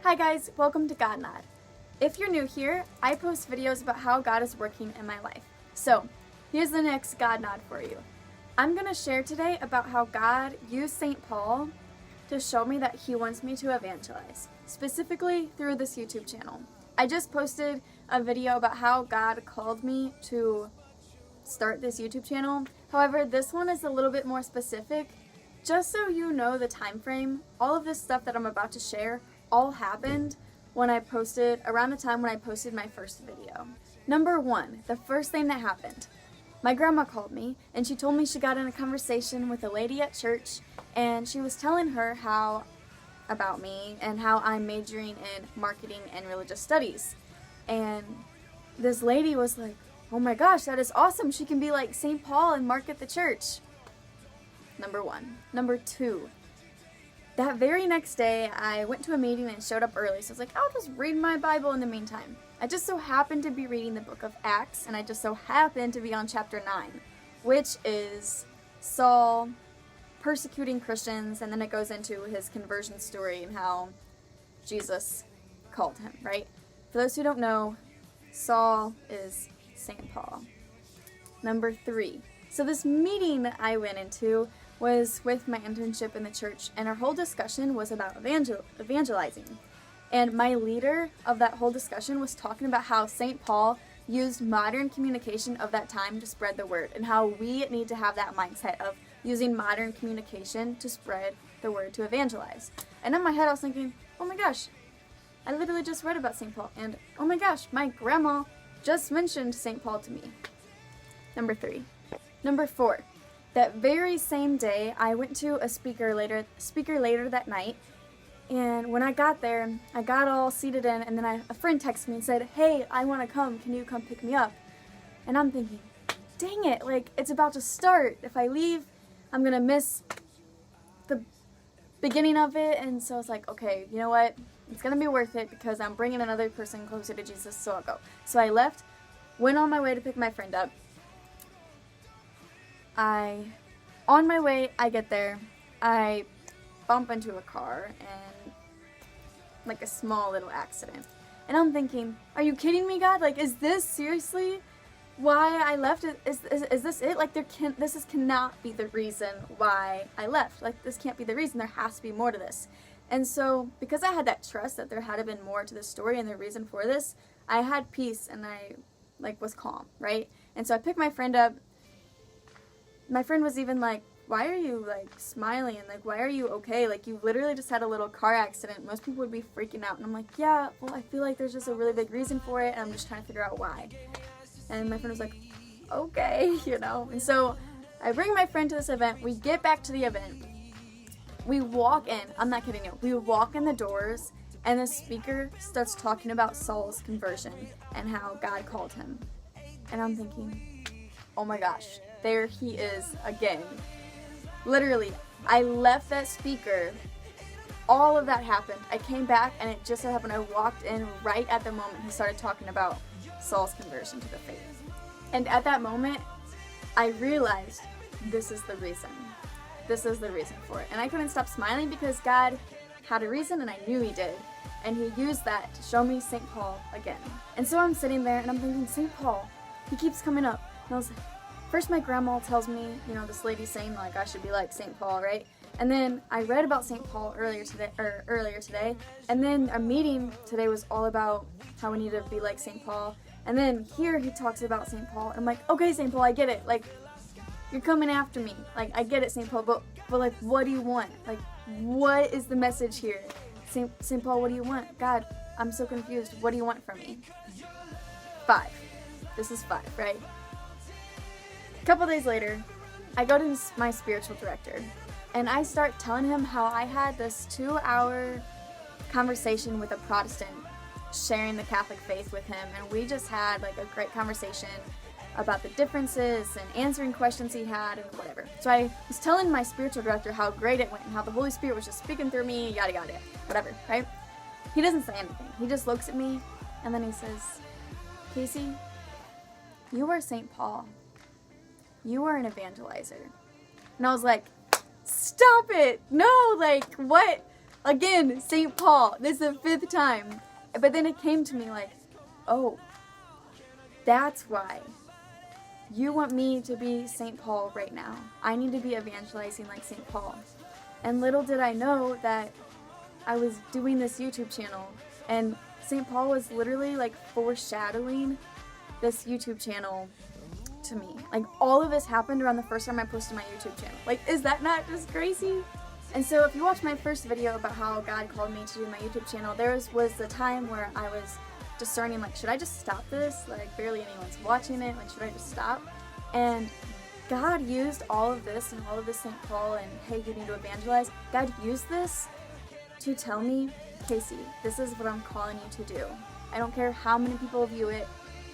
Hi guys, welcome to God Nod. If you're new here, I post videos about how God is working in my life. So, here's the next God Nod for you. I'm going to share today about how God used St. Paul to show me that he wants me to evangelize, specifically through this YouTube channel. I just posted a video about how God called me to start this YouTube channel. However, this one is a little bit more specific. Just so you know the time frame, all of this stuff that I'm about to share all happened when I posted, around the time when I posted my first video. Number one, the first thing that happened. My grandma called me and she told me she got in a conversation with a lady at church and she was telling her about me and how I'm majoring in marketing and religious studies. And this lady was like, "Oh my gosh, that is awesome. She can be like St. Paul and market the church." Number one. Number two, that very next day, I went to a meeting and showed up early, so I was like, I'll just read my Bible in the meantime. I just so happened to be reading the book of Acts, and I just so happened to be on chapter 9, which is Saul persecuting Christians, and then it goes into his conversion story and how Jesus called him, right? For those who don't know, Saul is St. Paul. Number 3. So this meeting that I went into was with my internship in the church, and our whole discussion was about evangelizing. And my leader of that whole discussion was talking about how St. Paul used modern communication of that time to spread the word, and how we need to have that mindset of using modern communication to spread the word to evangelize. And in my head I was thinking, oh my gosh, I literally just read about St. Paul, and oh my gosh, my grandma just mentioned St. Paul to me. Number 3. Number 4. That very same day, I went to a speaker later that night, and when I got there, I got all seated in, and then a friend texted me and said, "Hey, I want to come, can you come pick me up?" And I'm thinking, dang it, like, it's about to start. If I leave, I'm gonna miss the beginning of it, and so I was like, okay, you know what, it's gonna be worth it because I'm bringing another person closer to Jesus, so I'll go. So I left, went on my way to pick my friend up. On my way, I get there, I bump into a car and like a small little accident. And I'm thinking, are you kidding me, God? Like, is this seriously why I left? Is this it? Like, this cannot be the reason why I left. Like, this can't be the reason. There has to be more to this. And so, because I had that trust that there had to been more to the story and the reason for this, I had peace and I was calm, right? And so I picked my friend up. My friend was even like, why are you smiling? And why are you okay? Like, you literally just had a little car accident. Most people would be freaking out. And I'm like, yeah, well, I feel like there's just a really big reason for it, and I'm just trying to figure out why. And my friend was like, okay, you know. And so I bring my friend to this event. We get back to the event. We walk in. I'm not kidding you. We walk in the doors, and the speaker starts talking about Saul's conversion and how God called him. And I'm thinking, oh my gosh, there he is again. Literally, I left that speaker, all of that happened. I came back, and it just so happened I walked in right at the moment he started talking about Saul's conversion to the faith. And at that moment, I realized this is the reason. This is the reason for it. And I couldn't stop smiling because God had a reason, and I knew he did. And he used that to show me St. Paul again. And so I'm sitting there, and I'm thinking, St. Paul, he keeps coming up. And I was like, first, my grandma tells me, this lady saying, I should be like St. Paul, right? And then I read about St. Paul earlier today, and then a meeting today was all about how we need to be like St. Paul. And then here he talks about St. Paul, and I'm like, okay, St. Paul, I get it. You're coming after me. I get it, St. Paul, but what do you want? What is the message here? St. Paul, what do you want? God, I'm so confused. What do you want from me? 5. This is 5, right? A couple days later, I go to my spiritual director, and I start telling him how I had this 2-hour conversation with a Protestant, sharing the Catholic faith with him, and we just had a great conversation about the differences and answering questions he had and whatever. So I was telling my spiritual director how great it went and how the Holy Spirit was just speaking through me, yada yada, whatever, right? He doesn't say anything. He just looks at me, and then he says, "Casey, you are St. Paul. You are an evangelizer." And I was like, stop it. No, what? Again, St. Paul. This is the 5th time. But then it came to me like, oh, that's why. You want me to be St. Paul right now. I need to be evangelizing like St. Paul. And little did I know that I was doing this YouTube channel, and St. Paul was literally like foreshadowing this YouTube channel to me. Like, all of this happened around the first time I posted my YouTube channel. Like, is that not just crazy? And so if you watch my first video about how God called me to do my YouTube channel, there was the time where I was discerning, like, should I just stop this? Like, barely anyone's watching it. Like, should I just stop? And God used all of this and all of this St. Paul and, hey, you need to evangelize. God used this to tell me, Casey, this is what I'm calling you to do. I don't care how many people view it.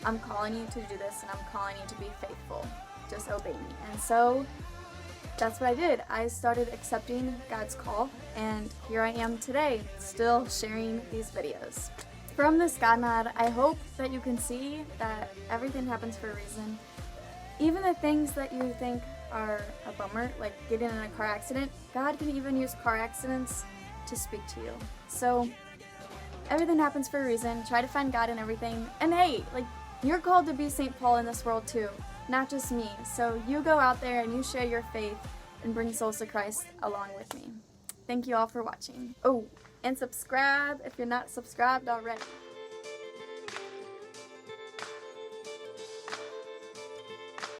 I'm calling you to do this, and I'm calling you to be faithful. Just obey me. And so that's what I did. I started accepting God's call, and here I am today, still sharing these videos. From this God nod, I hope that you can see that everything happens for a reason. Even the things that you think are a bummer, like getting in a car accident, God can even use car accidents to speak to you. So everything happens for a reason. Try to find God in everything. And hey, like, you're called to be St. Paul in this world too, not just me. So you go out there and you share your faith and bring souls to Christ along with me. Thank you all for watching. Oh, and subscribe if you're not subscribed already.